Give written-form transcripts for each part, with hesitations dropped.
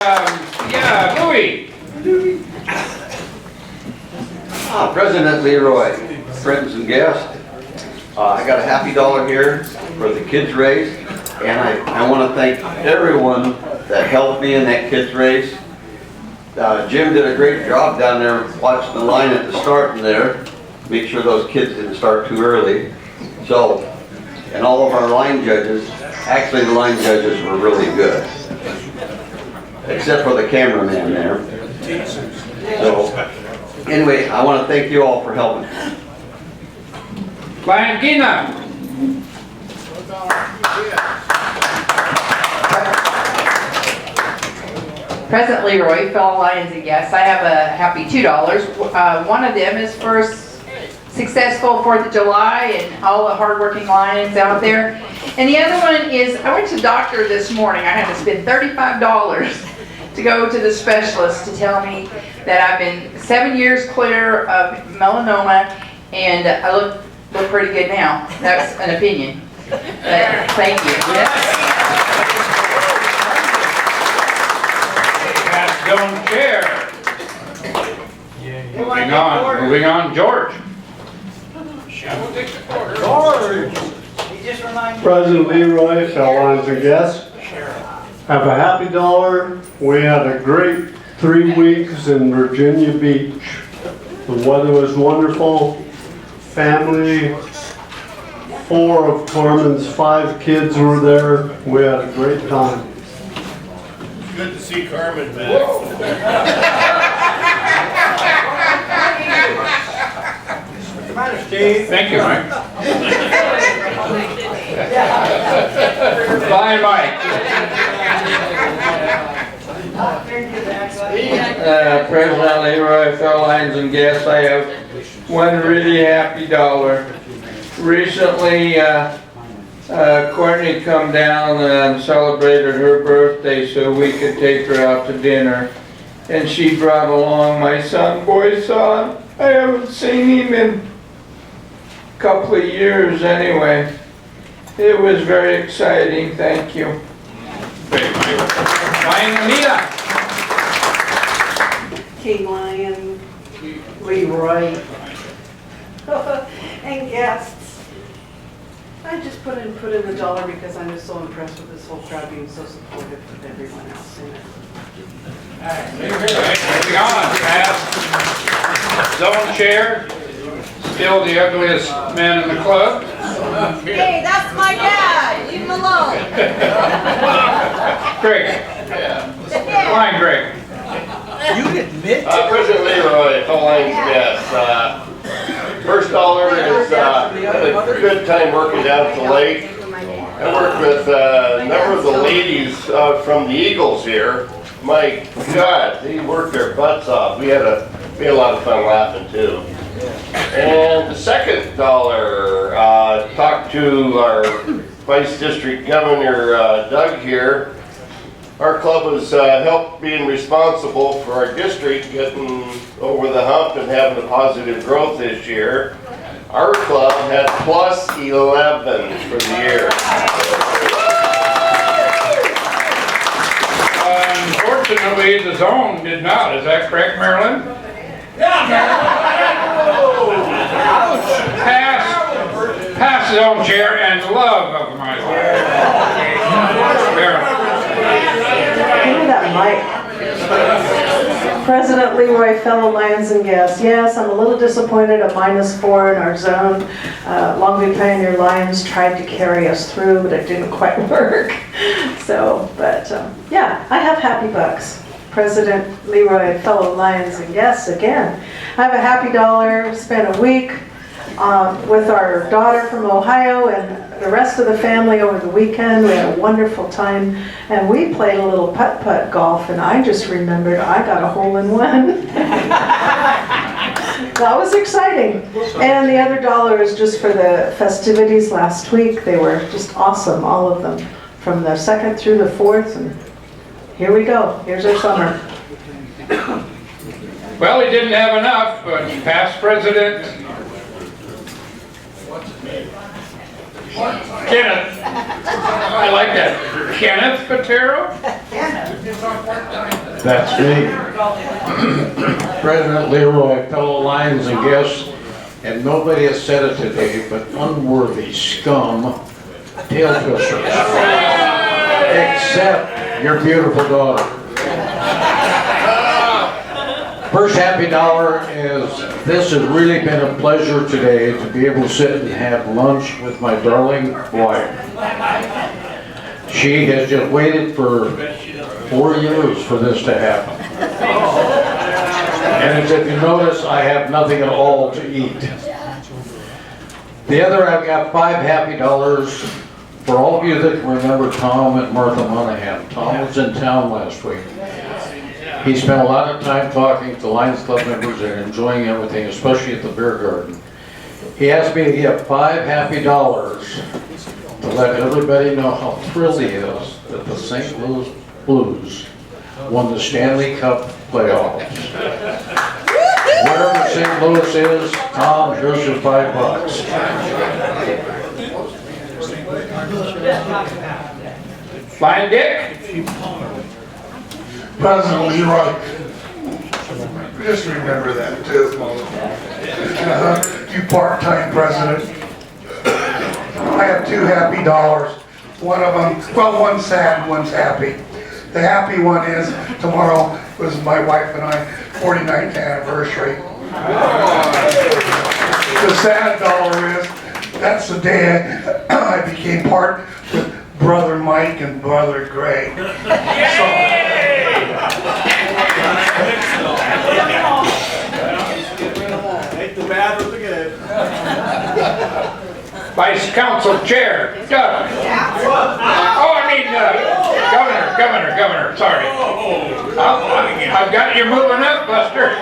Yeah, Louis. President Leroy, friends and guests, I got a happy dollar here for the kids race, and I want to thank everyone that helped me in that kids race. Jim did a great job down there watching the line at the start in there, make sure those kids didn't start too early. So, and all of our line judges, actually the line judges were really good, except for the cameraman there. So, anyway, I want to thank you all for helping. Valentina. President Leroy, fellow Lions and guests, I have a happy $2. One of them is for successful 4th of July and all the hardworking Lions out there. And the other one is, I went to the doctor this morning. I had to spend $35 to go to the specialist to tell me that I've been 7 years clear of melanoma, and I look pretty good now. That's an opinion. But thank you. Don't care. Moving on, George. President Leroy, fellow Lions and guests, have a happy dollar. We had a great 3 weeks in Virginia Beach. The weather was wonderful. Family, 4 of Carmen's 5 kids were there. We had a great time. Good to see Carmen back. Thank you, Mike. Bye, Mike. President Leroy, fellow Lions and guests, I have one really happy dollar. Recently, Courtney come down and celebrated her birthday so we could take her out to dinner. And she brought along my son, Boyson. I haven't seen him in a couple of years anyway. It was very exciting, thank you. Anita. King Lion, Leroy, and guests. I just put in the dollar because I'm just so impressed with this whole crowd being so supportive of everyone else in it. Moving on, zone chair, still the ugliest man in the club. Hey, that's my dad. Leave him alone. Greg. Line, Greg. President Leroy, fellow Lions and guests. First dollar is a good time working down at the lake. I worked with a number of the ladies from the Eagles here. My God, they worked their butts off. We had a lot of fun laughing too. And the second dollar, talked to our Vice District Governor Doug here. Our club has helped being responsible for our district getting over the hump and having a positive growth this year. Our club had plus 11 for the year. Unfortunately, the zone did not. Is that correct, Marilyn? Pass zone chair and love of my life. Give me that mic. President Leroy, fellow Lions and guests. Yes, I'm a little disappointed at -4 in our zone. Longview Pioneer Lions tried to carry us through, but it didn't quite work. So, but yeah, I have happy bucks. President Leroy, fellow Lions and guests, again. I have a happy dollar. Spent a week with our daughter from Ohio and the rest of the family over the weekend. We had a wonderful time, and we played a little putt-putt golf, and I just remembered I got a hole-in-one. That was exciting. And the other dollar is just for the festivities last week. They were just awesome, all of them, from the 2nd through the 4th, and here we go. Here's our summer. Well, he didn't have enough, but past president Kenneth. I like that. Kenneth Patero? That's me. President Leroy, fellow Lions and guests, and nobody has said it today, but unworthy scum tail twisters. Except your beautiful daughter. First happy dollar is, this has really been a pleasure today to be able to sit and have lunch with my darling wife. She has just waited for 4 years for this to happen. And as if you notice, I have nothing at all to eat. The other, I've got 5 happy dollars for all of you that can remember Tom and Martha Monahan. Tom was in town last week. He spent a lot of time talking to Lions Club members and enjoying everything, especially at the beer garden. He asked me to give 5 happy dollars to let everybody know how thrilled he is that the St. Louis Blues won the Stanley Cup playoffs. Wherever St. Louis is, Tom, here's your $5. Flying Dick? President Leroy. Just remember that too. You part-time president. I have 2 happy dollars. One of them, well, one's sad, one's happy. The happy one is tomorrow was my wife and I 49th anniversary. The sad dollar is that's the day I became part with Brother Mike and Brother Greg. Take the bad with the good. Vice Council Chair, Doug. Oh, I mean, Governor, sorry. I've got you moving up, Buster.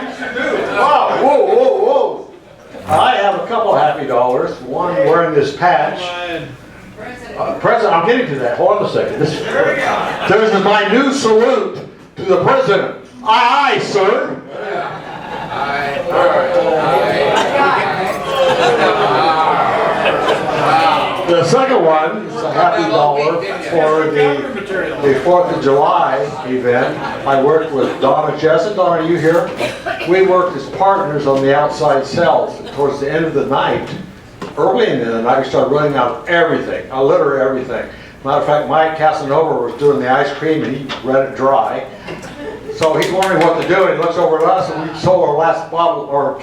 Wow, whoa. I have a couple happy dollars. One wearing this patch. President, I'm getting to that. Hold on a second. This is my new salute to the president. Aye, aye, sir. The second one is a happy dollar for the 4th of July event. I worked with Donna Jessup. Donna, are you here? We worked as partners on the outside cells. Towards the end of the night, early in the night, we started running out of everything, literally everything. Matter of fact, Mike Casanova was doing the ice cream and he ran it dry. So he's wondering what to do, and he looks over at us, and we sold our last bottle or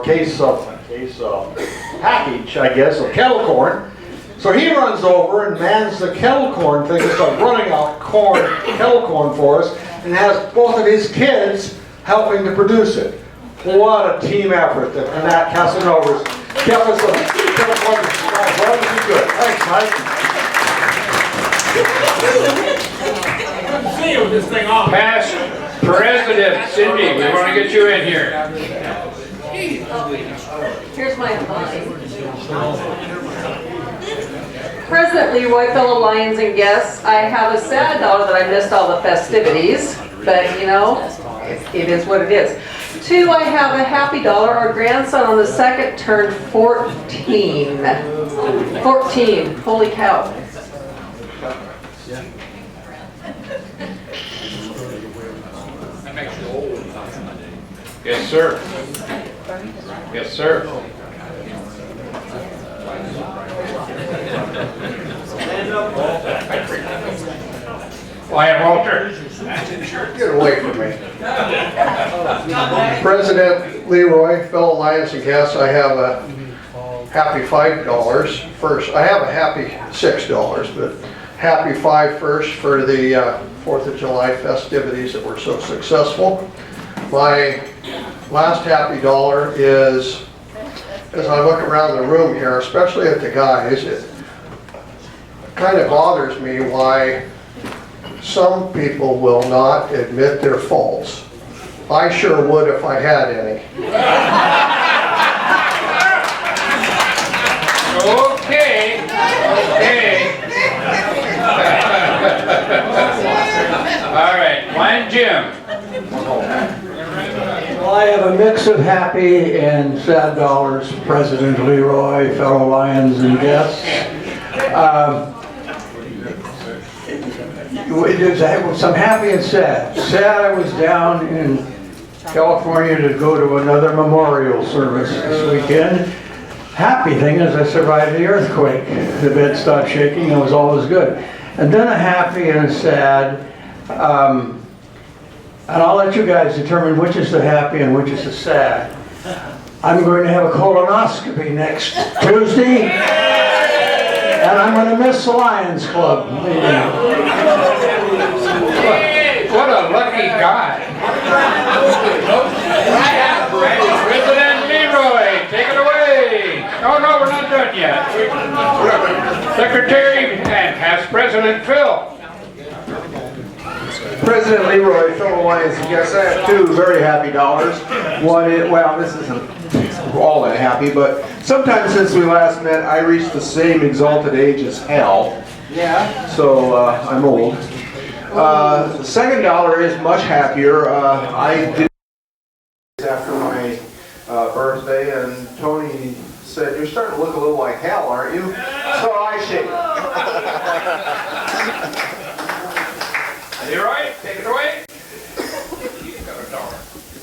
case of package, I guess, of kettle corn. So he runs over and mans the kettle corn thing and starts running out kettle corn for us, and has both of his kids helping to produce it. What a team effort that Matt Casanova's kept us kettle corn. Well, this is good. Thanks, Mike. See you with this thing off. Past President Cindy, we want to get you in here. Here's my President Leroy, fellow Lions and guests, I have a sad dollar that I missed all the festivities, but you know, it is what it is. 2, I have a happy dollar. Our grandson on the 2nd turned 14. 14, holy cow. Yes, sir. Yes, sir. Lion Walter. Get away from me. President Leroy, fellow Lions and guests, I have a happy $5 first. I have a happy $6, but happy 5 first for the 4th of July festivities that were so successful. My last happy dollar is, as I look around the room here, especially at the guys, it kind of bothers me why some people will not admit their faults. I sure would if I had any. Okay. All right, Lion Jim. Well, I have a mix of happy and sad dollars, President Leroy, fellow Lions and guests. we just have some happy and sad. Sad, I was down in California to go to another memorial service this weekend. Happy thing is I survived the earthquake. The bed stopped shaking, it was always good. And then a happy and a sad, and I'll let you guys determine which is the happy and which is the sad. I'm going to have a colonoscopy next Tuesday, and I'm going to miss the Lions Club meeting. What a lucky guy. President Leroy, take it away. Oh, no, we're not done yet. Secretary and past President Phil. President Leroy, fellow Lions and guests, I have two very happy dollars. One is, well, this isn't all that happy, but sometime since we last met, I reached the same exalted age as Hal. Yeah? So I'm old. The second dollar is much happier. I did after my birthday, and Tony said, "You're starting to look a little like Hal, aren't you?" So I shaved. Leroy, take it away.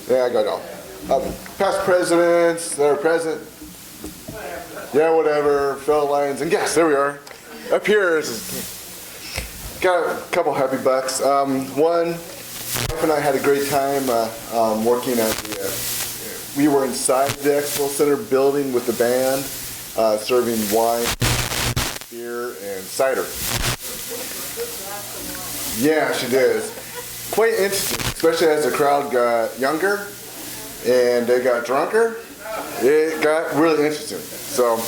Yeah, I got it all. Past presidents that are present. Yeah, whatever. Fellow Lions and guests. There we are. Up here is got a couple happy bucks. One, wife and I had a great time working at the. We were inside the Expo Center building with the band, serving wine, beer, and cider. Yeah, she did. Quite interesting, especially as the crowd got younger and they got drunker. It got really interesting. So,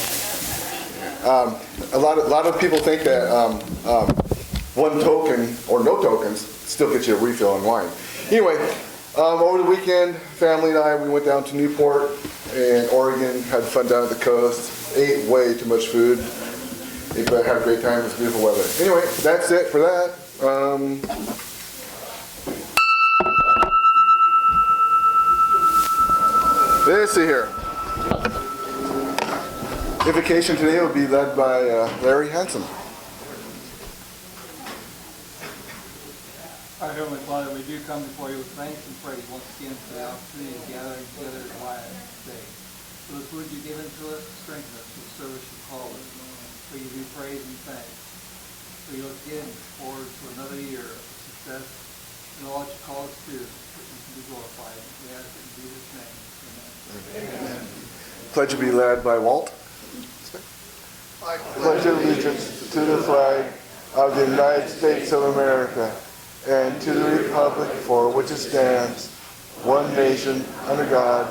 a lot of people think that one token or no tokens still get you a refill on wine. Anyway, over the weekend, family and I, we went down to Newport in Oregon, had fun down at the coast, ate way too much food, but had a great time. It was beautiful weather. Anyway, that's it for that. Let's see here. Invocation today will be led by Larry Hanson. Our Heavenly Father, we do come before you with thanks and praise once again for the opportunity of gathering together as Lions today. For the food you've given to us, strengthen us for the service you call us. For you do praise and thanks. For you look again forward to another year of success and all that you call us to, that you can be glorified. We ask it in Jesus' name. Amen. Pledge will be led by Walt. I pledge allegiance to the flag of the United States of America and to the republic for which it stands, one nation, under God,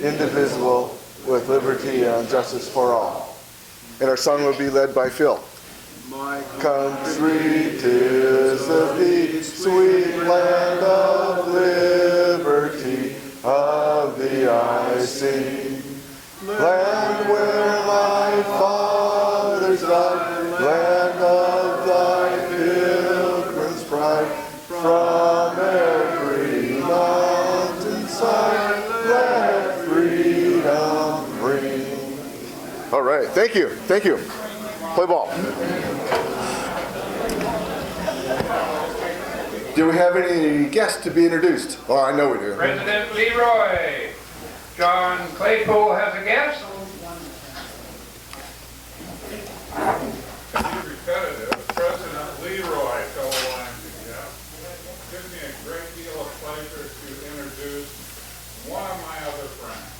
indivisible, with liberty and justice for all. And our song will be led by Phil. My country, 'tis of thee, sweet land of liberty, of thee I sing. Land where thy fathers died, land of thy pilgrim's pride, from every mountainside, let freedom ring. All right, thank you, thank you. Play ball. Do we have any guests to be introduced? Oh, I know we do. President Leroy. John Claypool has a guest. Repetitive. President Leroy, fellow Lions and guests. It gives me a great deal of pleasure to introduce one of my other friends.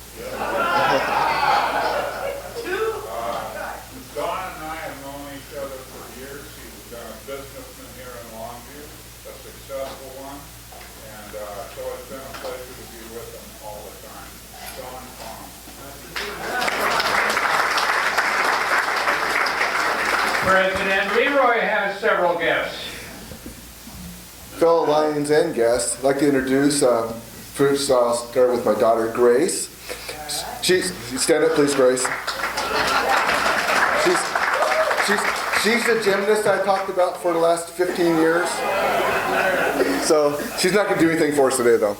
Don and I have known each other for years. He's a businessman here in Longview, a successful one, and so it's been a pleasure to be with him all the time. Don Fong. President Leroy has several guests. Fellow Lions and guests, I'd like to introduce, first I'll start with my daughter, Grace. Stand up please, Grace. She's the gymnast I talked about for the last 15 years. So she's not going to do anything for us today though.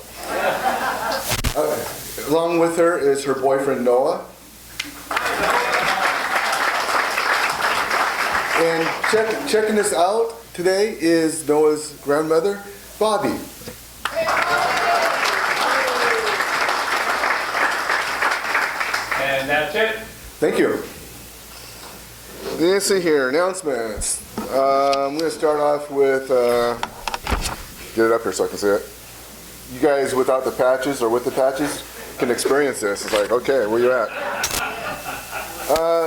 Along with her is her boyfriend, Noah. And checking this out, today is Noah's grandmother, Bobby. And that's it. Thank you. Let's see here, announcements. I'm going to start off with, get it up here so I can see it. You guys without the patches or with the patches can experience this. It's like, okay, where you at?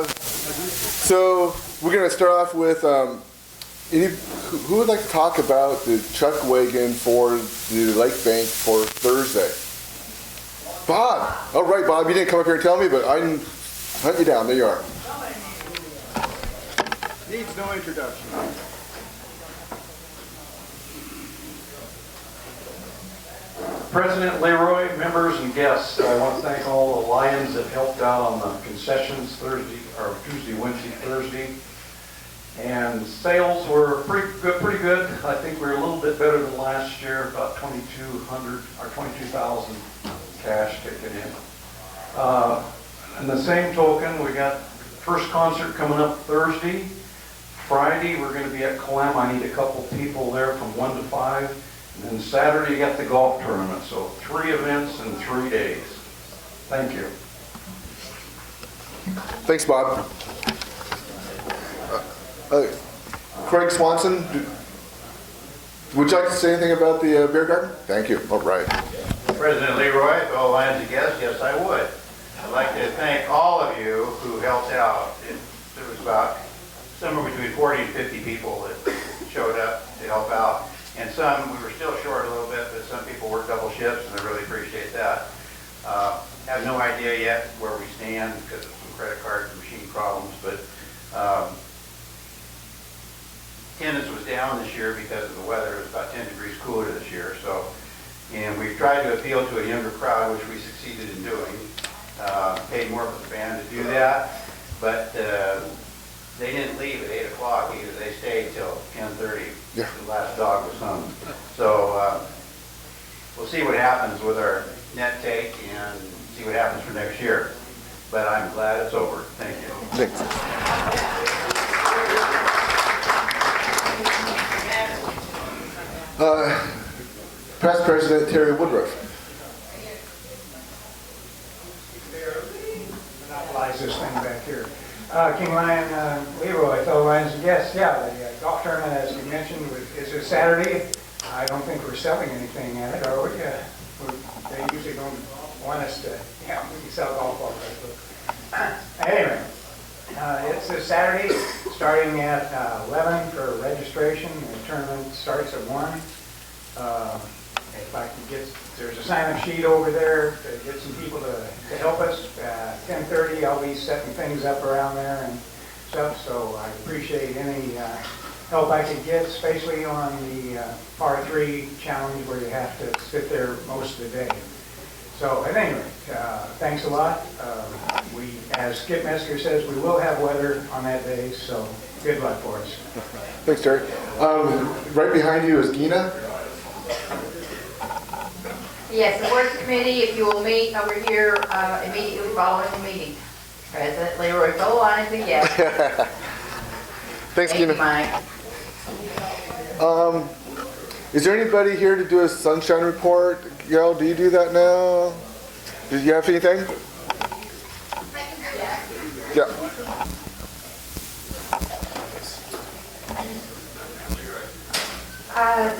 So we're going to start off with, who would like to talk about the chuck wagon for the lake bank for Thursday? Bob. All right, Bob, you didn't come up here and tell me, but I didn't hunt you down. There you are. Needs no introduction. President Leroy, members and guests, I want to thank all the Lions that helped out on the concessions Tuesday, Wednesday, Thursday. And sales were pretty good. I think we were a little bit better than last year, about 2,200 or 22,000 cash ticket in. In the same token, we got first concert coming up Thursday. Friday, we're going to be at Clem. I need a couple people there from 1 to 5. And then Saturday, you got the golf tournament. So 3 events in 3 days. Thank you. Thanks, Bob. Craig Swanson, would you like to say anything about the beer garden? Thank you. All right. President Leroy, fellow Lions and guests, yes, I would. I'd like to thank all of you who helped out. There was about somewhere between 40 and 50 people that showed up to help out. And some, we were still short a little bit, but some people worked double shifts, and I really appreciate that. Have no idea yet where we stand because of some credit card and machine problems, but attendance was down this year because of the weather. It was about 10 degrees cooler this year. So, and we tried to appeal to a younger crowd, which we succeeded in doing. Paid more for the band to do that, but they didn't leave at 8 o'clock either. They stayed till 10:30. Yeah. The last dog was hung. So we'll see what happens with our net take and see what happens for next year. But I'm glad it's over. Thank you. Thanks. Past President Terry Woodruff. Monopolize this thing back here. King Lion, Leroy, fellow Lions and guests, yeah, the golf tournament, as you mentioned, is this Saturday. I don't think we're selling anything at it, are we? They usually don't want us to, yeah, we can sell golf balls. Anyway, it's this Saturday, starting at 11 for registration. The tournament starts at 1. If I can get, there's a sign-up sheet over there to get some people to help us. 10:30, I'll be setting things up around there and stuff, so I appreciate any help I could get, especially on the par 3 challenge where you have to sit there most of the day. So at any rate, thanks a lot. We, as Skip Mesker says, we will have weather on that day, so good luck for us. Thanks, Terry. Right behind you is Gina. Yes, the board committee, if you will meet over here immediately following the meeting. President Leroy, fellow Lions and guests. Thanks, Gina. Mike. Is there anybody here to do a sunshine report? Gail, do you do that now? Did you have anything? Yeah.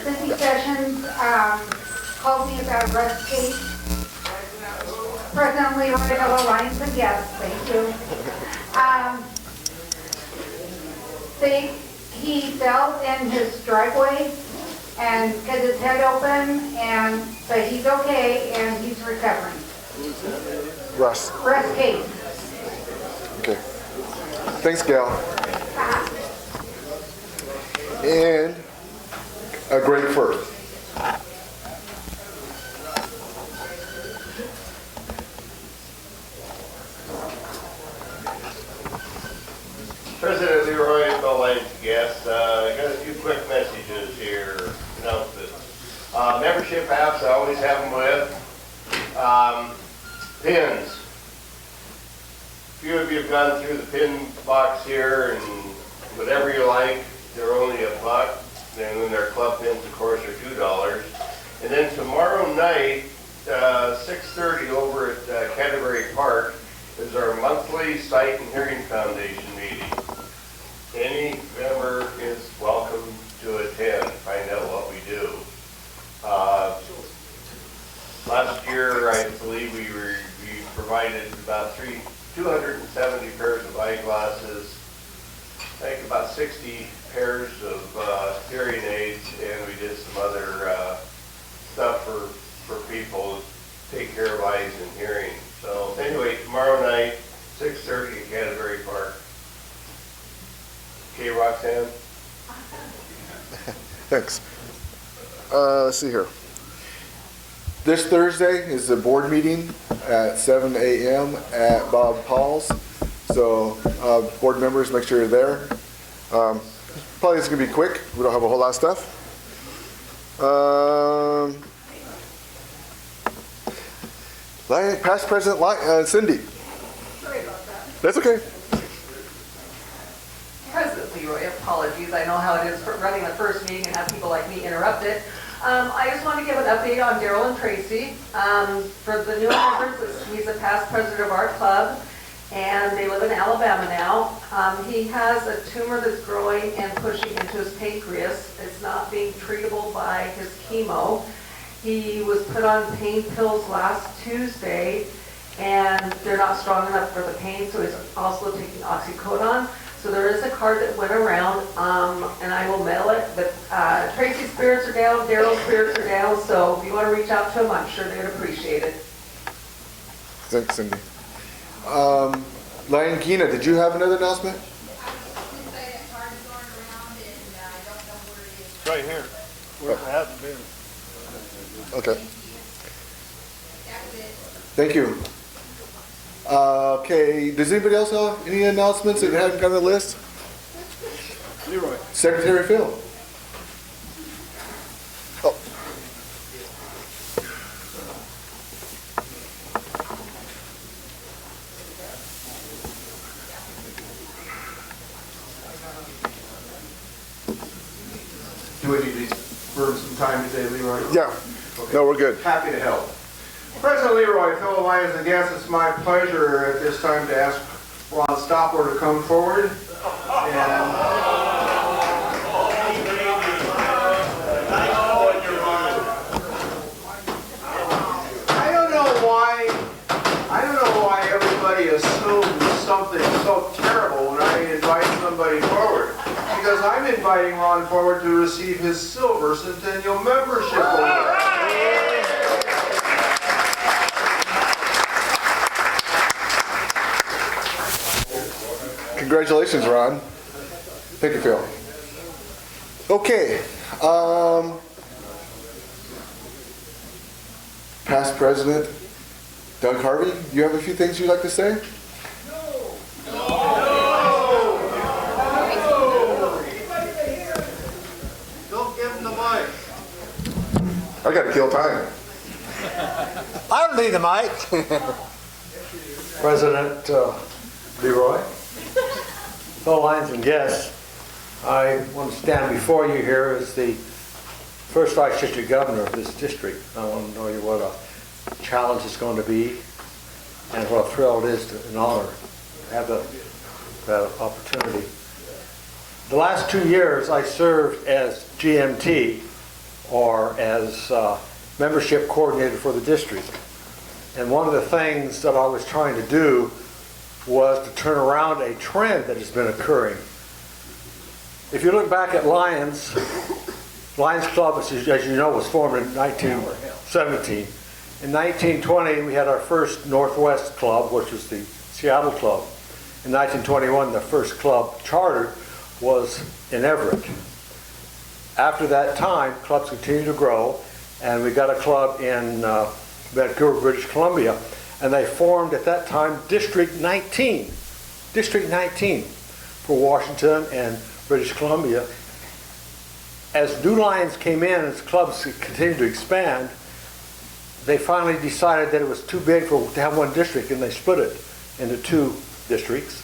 Cindy Sessions called me about Russ case. President Leroy, fellow Lions and guests, thank you. He fell in his driveway and cut his head open, but he's okay and he's recovering. Russ. Russ case. Okay. Thanks, Gail. And a great first. President Leroy, fellow Lions guests, I got a few quick messages here. Announcements. Membership apps, I always have them with. Pins. A few of you have gone through the pin box here, and whatever you like, they're only $1. And then their club pins, of course, are $2. And then tomorrow night, 6:30 over at Canterbury Park is our monthly Sight and Hearing Foundation meeting. Any member is welcome to attend, find out what we do. Last year, I believe we provided about 270 pairs of eyeglasses, I think about 60 pairs of hearing aids, and we did some other stuff for people to take care of eyes and hearing. So anyway, tomorrow night, 6:30 in Canterbury Park. Okay, Roxanne? Thanks. Let's see here. This Thursday is the board meeting at 7 a.m. at Bob Paul's. So board members, make sure you're there. Probably it's going to be quick. We don't have a whole lot of stuff. Past President Cindy. Sorry about that. That's okay. President Leroy, apologies. I know how it is for running the first meeting and have people like me interrupt it. I just want to give an update on Daryl and Tracy. For the new members, he's a past president of our club, and they live in Alabama now. He has a tumor that's growing and pushing into his pancreas. It's not being treatable by his chemo. He was put on pain pills last Tuesday, and they're not strong enough for the pain, so he's also taking oxycodone. So there is a card that went around, and I will mail it, but Tracy's spirits are down, Daryl's spirits are down, so if you want to reach out to him, I'm sure they'd appreciate it. Thanks, Cindy. Lion Gina, did you have another announcement? It's right here, where it hasn't been. Okay. Thank you. Okay, does anybody else have any announcements that haven't got on the list? Leroy. Secretary Phil. Oh. Do we need to burn some time today, Leroy? Yeah. No, we're good. Happy to help. President Leroy, fellow Lions and guests, it's my pleasure at this time to ask Ron Stopper to come forward. And I don't know why everybody assumes something so terrible when I invite somebody forward. Because I'm inviting Ron forward to receive his silver centennial membership award. Congratulations, Ron. Thank you, Phil. Okay. Past President Doug Harvey, you have a few things you'd like to say? Don't give him the mic. I gotta kill time. I don't need the mic. President Leroy, fellow Lions and guests, I want to stand before you here as the first Vice District Governor of this district. I want to know you what a challenge it's going to be and what a thrill it is to, an honor to have that opportunity. The last 2 years I served as GMT, or as membership coordinator for the district. And one of the things that I was trying to do was to turn around a trend that has been occurring. If you look back at Lions Club, as you know, was formed in 1917. In 1920, we had our first Northwest Club, which was the Seattle Club. In 1921, the first club chartered was in Everett. After that time, clubs continued to grow, and we got a club in Vancouver, British Columbia, and they formed at that time District 19. District 19 for Washington and British Columbia. As new Lions came in, as clubs continued to expand, they finally decided that it was too big to have one district, and they split it into 2 districts.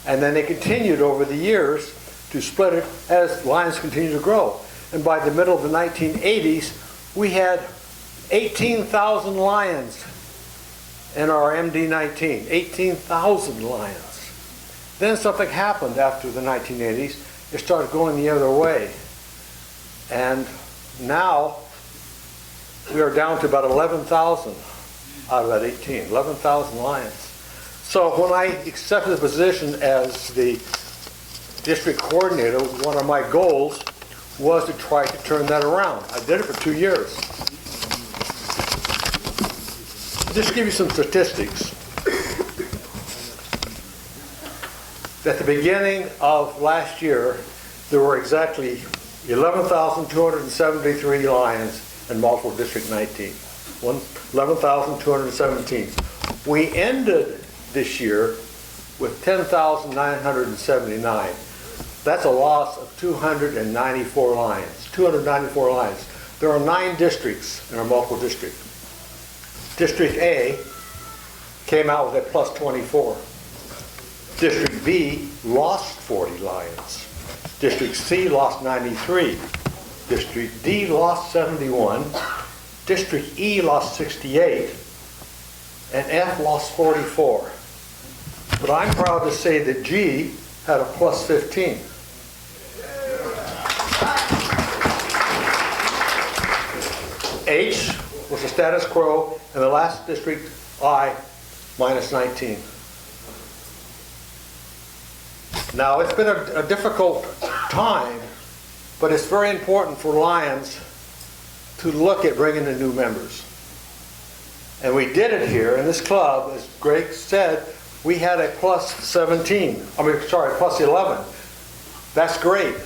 And then they continued over the years to split it as Lions continued to grow. and by the middle of the 1980s, we had 18,000 lions in our MD-19, 18,000 lions. Then something happened after the 1980s. It started going the other way. And now we are down to about 11,000 out of that 18, 11,000 lions. So when I accepted the position as the district coordinator, one of my goals was to try to turn that around. I did it for 2 years. Just to give you some statistics. At the beginning of last year, there were exactly 11,273 lions in multiple District 19. 11,217. We ended this year with 10,979. That's a loss of 294 lions. 294 lions. There are 9 districts in our multiple district. District A came out with a plus 24. District B lost 40 lions. District C lost 93. District D lost 71. District E lost 68. And F lost 44. But I'm proud to say that G had a plus 15. H was the status quo, and the last district, I, minus 19. Now, it's been a difficult time, but it's very important for Lions to look at bringing in new members. And we did it here in this club. As Greg said, we had a plus 17. Plus 11. That's great.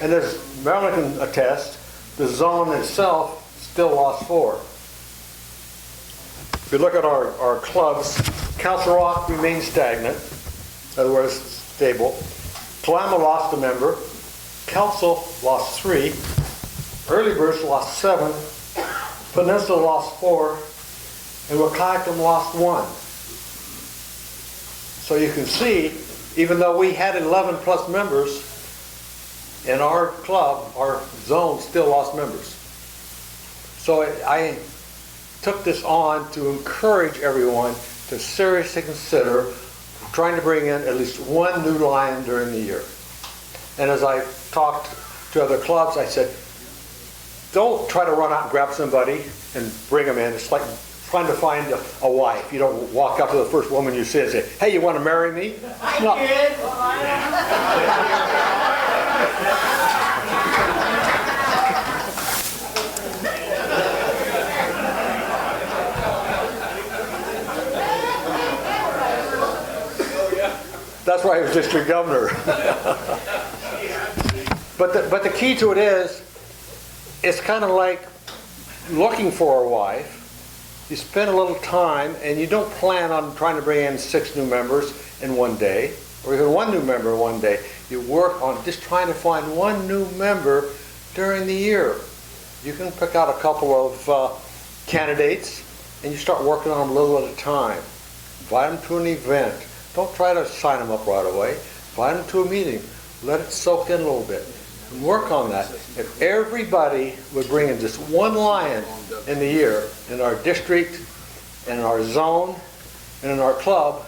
And as Marilyn can attest, the zone itself still lost 4. If you look at our clubs, Council Rock remains stagnant. In other words, stable. Kalama lost a member. Council lost 3. Early Burst lost 7. Peninsula lost 4. And Wakakum lost 1. So you can see, even though we had 11 plus members, in our club, our zone still lost members. So I took this on to encourage everyone to seriously consider trying to bring in at least 1 new lion during the year. And as I talked to other clubs, I said, don't try to run out and grab somebody and bring them in. It's like trying to find a wife. You don't walk up to the first woman you see and say, hey, you want to marry me? No. That's why he was district governor. But the key to it is, it's kind of like looking for a wife. You spend a little time, and you don't plan on trying to bring in 6 new members in one day, or even 1 new member in one day. You work on just trying to find 1 new member during the year. You can pick out a couple of candidates, and you start working on them a little at a time. Invite them to an event. Don't try to sign them up right away. Invite them to a meeting. Let it soak in a little bit. And work on that. If everybody would bring in just 1 lion in the year, in our district, in our zone, and in our club,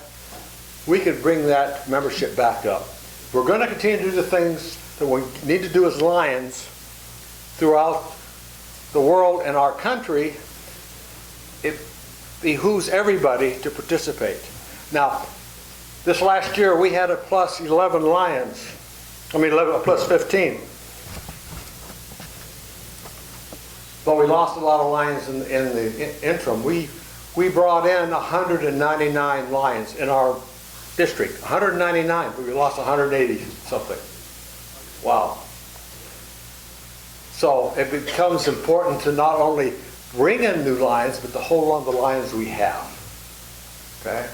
we could bring that membership back up. We're going to continue to do the things that we need to do as Lions throughout the world and our country. It behooves everybody to participate. Now, this last year we had a plus 11 lions. A plus 15. But we lost a lot of lions in the interim. We brought in 199 lions in our district. 199, but we lost 180 something. Wow. So it becomes important to not only bring in new lions, but to hold on to the lions we have. Okay?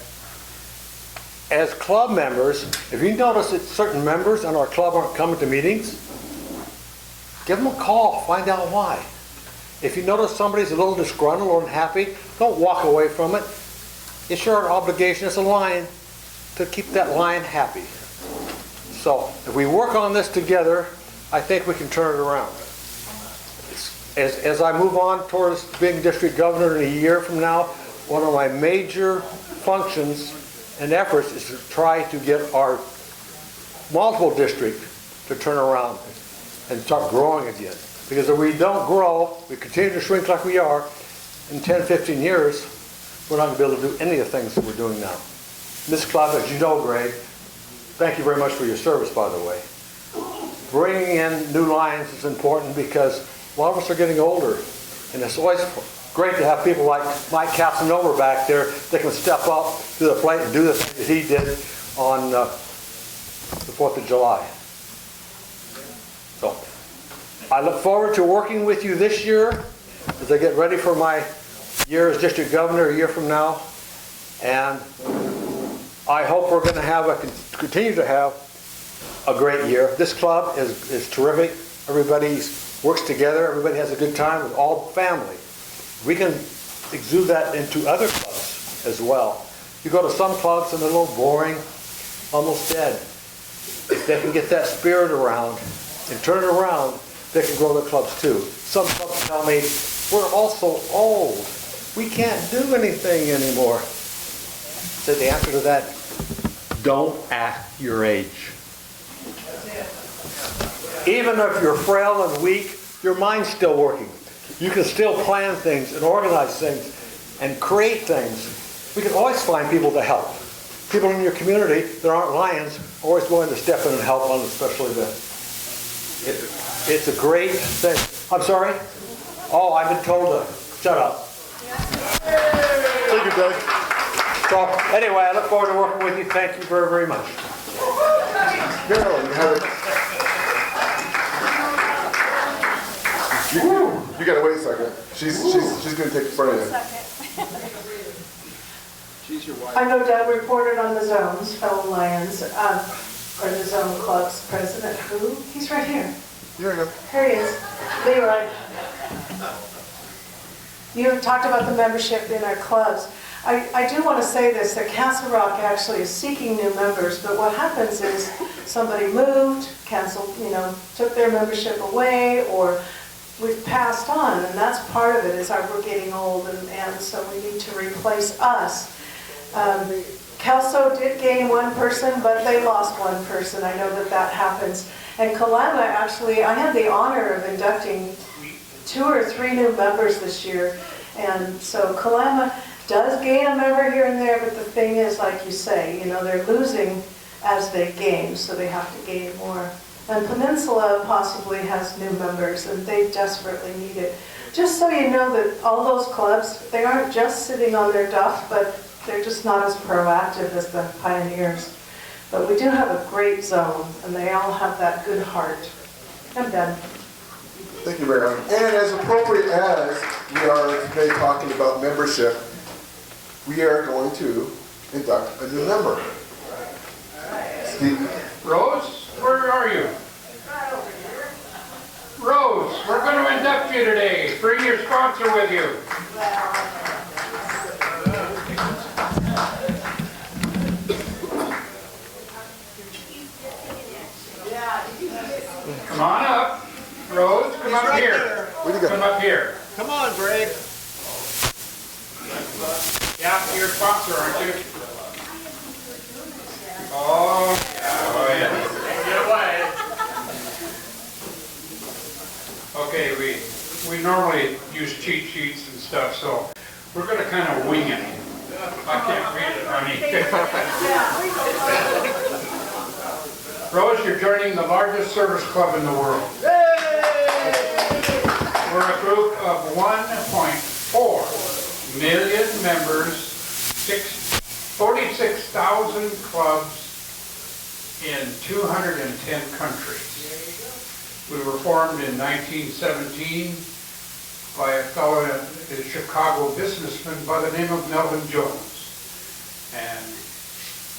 As club members, if you notice that certain members in our club aren't coming to meetings, give them a call, find out why. If you notice somebody's a little disgruntled or unhappy, don't walk away from it. It's your obligation as a lion to keep that lion happy. So if we work on this together, I think we can turn it around. as I move on towards being district governor in a year from now, one of my major functions and efforts is to try to get our multiple district to turn around and start growing again. Because if we don't grow, we continue to shrink like we are, in 10, 15 years, we're not going to be able to do any of the things that we're doing now. This club, as you know, Greg, thank you very much for your service, by the way. Bringing in new Lions is important because a lot of us are getting older, and it's always great to have people like Mike Casanova back there that can step up to the plate and do the thing that he did on the 4th of July. So, I look forward to working with you this year as I get ready for my year as district governor a year from now, and I hope we're going to continue to have a great year. This club is terrific. Everybody works together. Everybody has a good time with all the family. We can exude that into other clubs as well. You go to some clubs and they're a little boring, almost dead. If they can get that spirit around and turn it around, they can grow their clubs too. Some clubs tell me, we're all so old. We can't do anything anymore. So the answer to that, don't act your age. Even if you're frail and weak, your mind's still working. You can still plan things and organize things and create things. We can always find people to help. People in your community that aren't Lions are always willing to step in and help on a special event. It's a great thing. I'm sorry? Oh, I've been told to shut up. Thank you, Doug. So, anyway, I look forward to working with you. Thank you very, very much. Carol, you have it. You gotta wait a second. She's gonna take the front of you. I know Doug reported on the zones, fellow Lions, or the zone club's president. Who? He's right here. Here you go. Here he is. Leroy. You talked about the membership in our clubs. I do want to say this, that Castle Rock actually is seeking new members, but what happens is somebody moved, canceled, took their membership away, or we've passed on, and that's part of it, is we're getting old, and so we need to replace us. Kelso did gain one person, but they lost one person. I know that happens. And Kalama, actually, I had the honor of inducting 2 or 3 new members this year, and so Kalama does gain a member here and there, but the thing is, like you say, they're losing as they gain, so they have to gain more. And Peninsula possibly has new members, and they desperately need it. Just so you know that all those clubs, they aren't just sitting on their duff, but they're just not as proactive as the Pioneers. But we do have a great zone, and they all have that good heart. I'm done. Thank you, Mary. And as appropriate as we are today talking about membership, we are going to induct a new member. Steve. Rose, where are you? Rose, we're going to induct you today. Bring your sponsor with you. Come on up. Rose, come up here. Come up here. Come on, Greg. Yeah, you're a sponsor, aren't you? Oh, yeah. Get away. Okay, we normally use cheat sheets and stuff, so we're going to kind of wing it. I can't read it, honey. Rose, you're joining the largest service club in the world. We're a group of 1.4 million members, 46,000 clubs in 210 countries. We were formed in 1917 by a fellow, a Chicago businessman by the name of Melvin Jones. And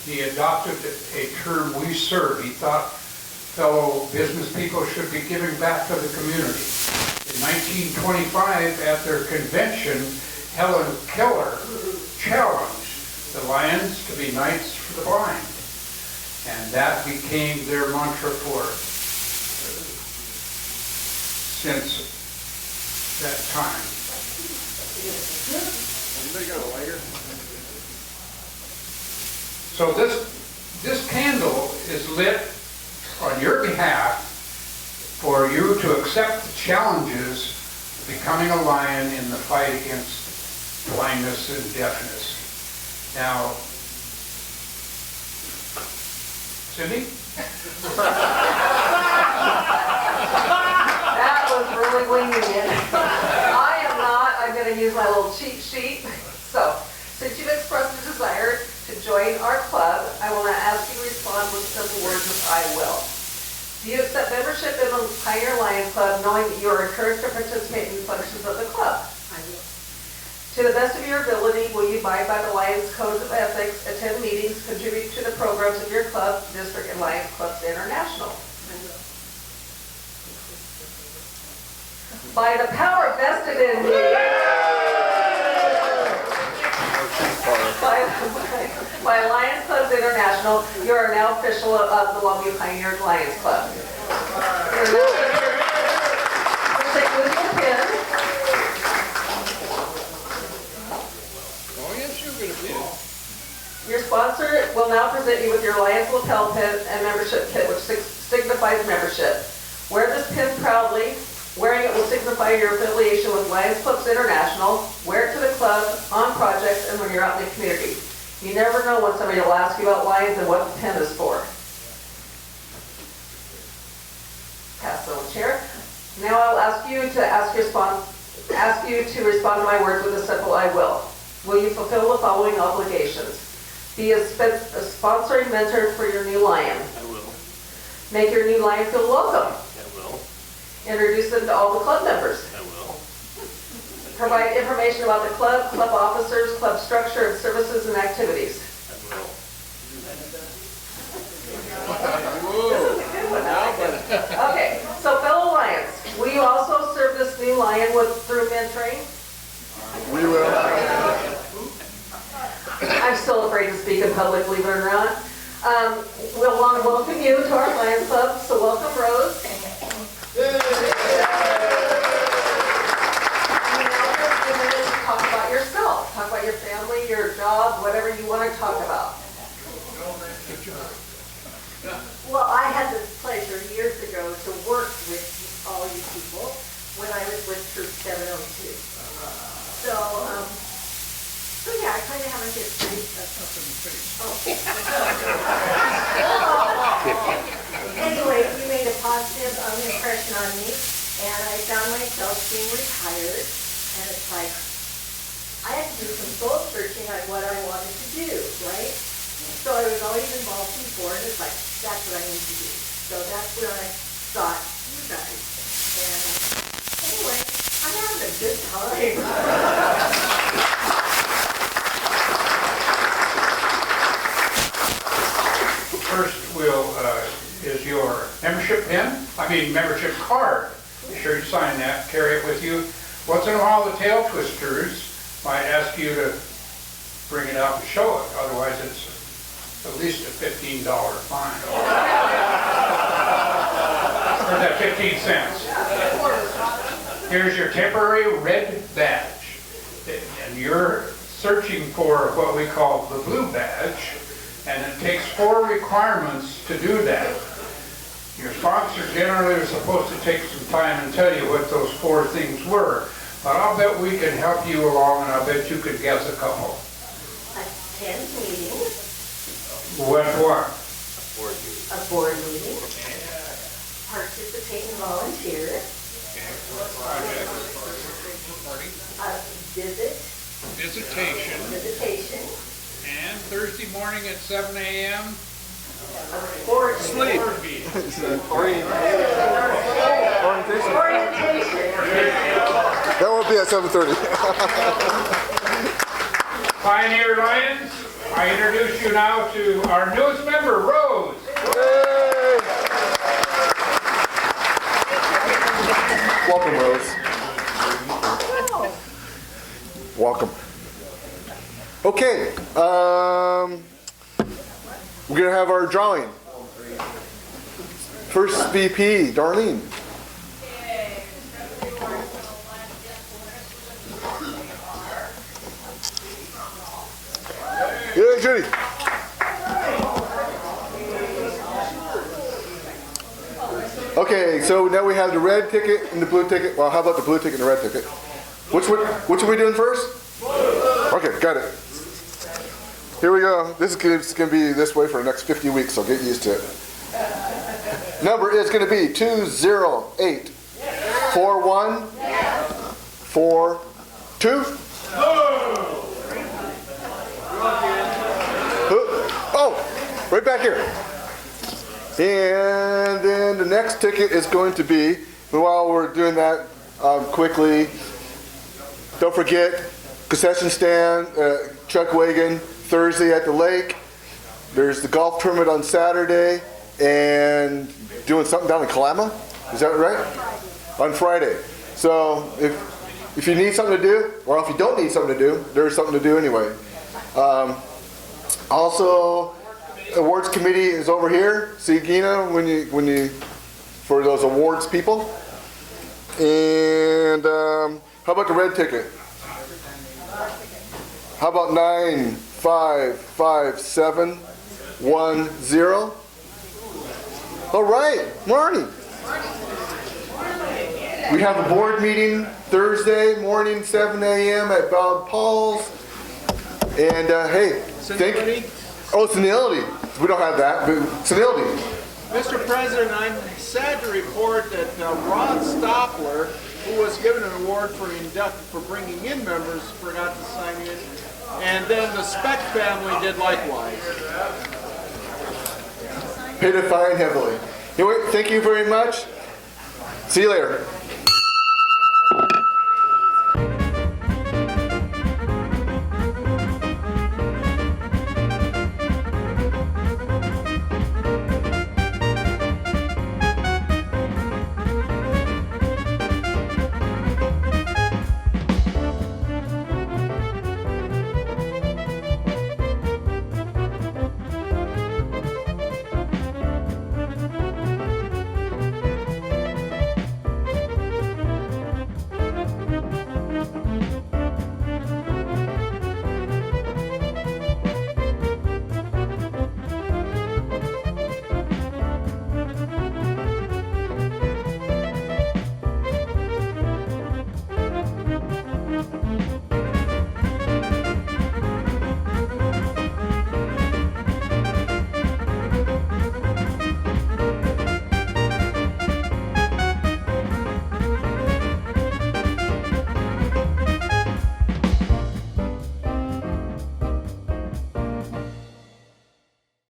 he adopted a term, we serve. He thought fellow business people should be giving back to the community. In 1925, at their convention, Helen Keller challenged the Lions to be Knights for the Blind. And that became their mantra for since that time. Anybody got a lighter? So this candle is lit on your behalf for you to accept the challenges of becoming a lion in the fight against blindness and deafness. Now, Cindy? That was really winging. I am not. I'm going to use my little cheat sheet. So, since you've expressed a desire to join our club, I will now ask you to respond with simple words of I will. Do you accept membership in the Pioneer Lions Club knowing that you are encouraged to participate in the functions of the club? I will. To the best of your ability, will you abide by the Lions Code of Ethics, attend meetings, contribute to the programs of your club, district, and Lions Clubs International? I will. By the power vested in me, by Lions Clubs International, you are now official of the Longview Pioneer Lions Club. You're now take with your pin. Oh, yes, you're going to be. Your sponsor will now present you with your Lions lapel pin and membership kit, which signifies membership. Wear this pin proudly. Wearing it will signify your affiliation with Lions Clubs International. Wear it to the club, on projects, and when you're out in the community. You never know when somebody will ask you about Lions and what the pin is for. Pass the chair. Now I'll ask you to respond to my words with a simple I will. Will you fulfill the following obligations? Be a sponsoring mentor for your new lion. I will. Make your new lion feel welcome. I will. Introduce them to all the club members. I will. Provide information about the club, club officers, club structure, and services and activities. I will. This is a good one. Okay, so fellow Lions, will you also serve this new lion through mentoring? We will. I'm still afraid to speak in public, believe it or not. We'll want to welcome you to our Lions Club, so welcome, Rose. Talk about yourself. Talk about your family, your job, whatever you want to talk about. Well, I had the pleasure years ago to work with all you people when I was with Troop 702. So yeah, I kind of have a history of Anyway, you made a positive impression on me, and I found myself being retired, and it's like, I had to do some soul searching on what I wanted to do, right? So I was always involved before, and it's like, that's what I need to do. So that's where I sought you guys. And anyway, I'm having a good time. First is your membership card. Be sure you sign that, carry it with you. Once in a while, the tail twisters might ask you to bring it out and show it. Otherwise, it's at least a $15 fine. Or is that 15 cents? Here's your temporary red badge. And you're searching for what we call the blue badge. And it takes 4 requirements to do that. Your sponsor generally is supposed to take some time and tell you what those 4 things were. But I'll bet we can help you along, and I'll bet you could guess a couple. Attend meetings. What? A board meeting. Participate and volunteer. Visit. Visitation. And Thursday morning at 7 a.m. Sleep. Orientation. That won't be at 7:30. Pioneer Lions, I introduce you now to our newest member, Rose. Welcome, Rose. Welcome. Okay, we're gonna have our drawing. First VP, Darlene. Yeah, Judy. Okay, so now we have the red ticket and the blue ticket. Well, how about the blue ticket and the red ticket? Which are we doing first? Okay, got it. Here we go. This is going to be this way for the next 50 weeks, so get used to it. Number is going to be 2084142. Oh, right back here. And then the next ticket is going to be, while we're doing that quickly, don't forget concession stand, truck wagon, Thursday at the lake. There's the golf tournament on Saturday, and doing something down in Kalama. Is that right? On Friday. So if you need something to do, or if you don't need something to do, there's something to do anyway. Also, awards committee is over here. See Gina when you for those awards people. And how about the red ticket? How about 955710? All right, morning. We have a board meeting Thursday morning, 7 a.m. at Bob Paul's. And hey, thank. Oh, senility. We don't have that, but senility. Mr. President, I'm sad to report that Rod Stoppler, who was given an award for bringing in members, forgot to sign in, and then the Speck family did likewise. Paid a fine heavily. Anyway, thank you very much. See you later.